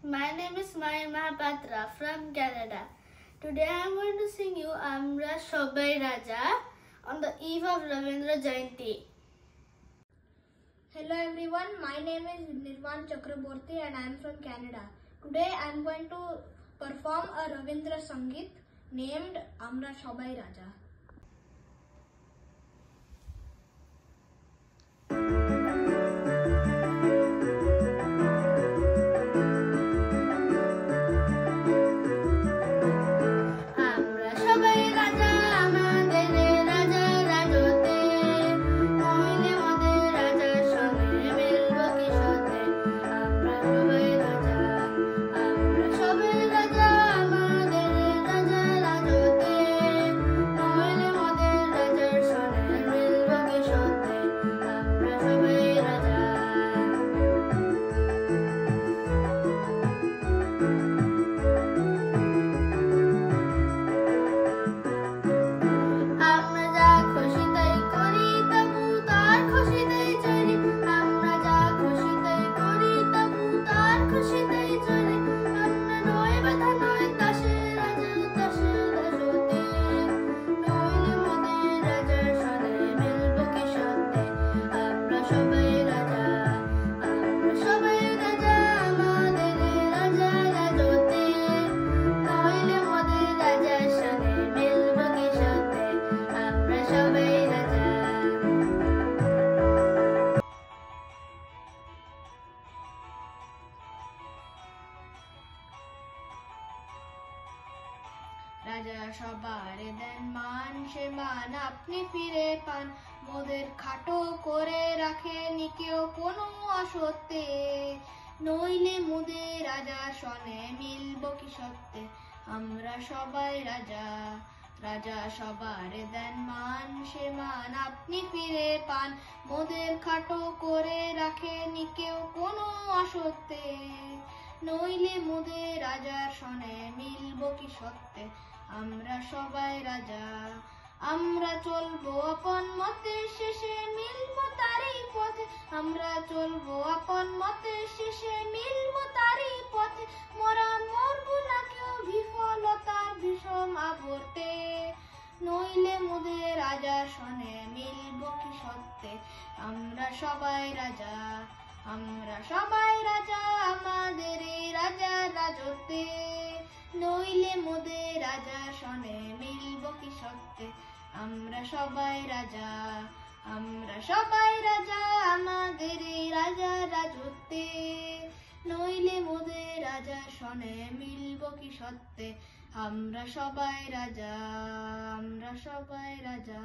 My name is Maya Mahapatra from Canada. Today I am going to sing you Amra Shobai Raja on the eve of Ravindra Jayanti. Hello everyone, my name is Nirvan Chakraborty and I am from Canada. Today I am going to perform a Ravindra Sangeet named Amra Shobai Raja. রাজা সবার দেন মান, সে মান আপনি ফিরে পান। মোদের খাটো করে রাখেনি কেউ কোনো অসত্যে, নইলে মোদের রাজা সনে মিলব কি সত্যে। আমরা সবাই রাজা, রাজা সবার দেন মান, সে মান আপনি ফিরে পান। মোদের খাটো করে রাখেনি কেউ কোনো অসত্যে, নইলে মোদের রাজার সনে মিলব কি সত্যে। আমরা সবাই রাজা, আমরা চলবো আপন মতে, শেষে মিলবো তারই পথে। আমরা চলবো আপন মতে, শেষে মিলবো তারই পথে। মোরা মরবো না কেউ বিফলতার বিষম আবর্তে, নইলে মোদের রাজার সনে মিলব কি সত্যে। আমরা সবাই রাজা, আমরা সবাই রাজা, আমাদের এই রাজার রাজত্বে, নইলে মোদের রাজার সনে মিলব কি সত্যে। আমরা সবাই রাজা, আমরা সবাই রাজা, আমাদের এই রাজার রাজত্বে, নইলে মোদের রাজার সনে মিলব কি সত্যে। আমরা সবাই রাজা, আমরা সবাই রাজা।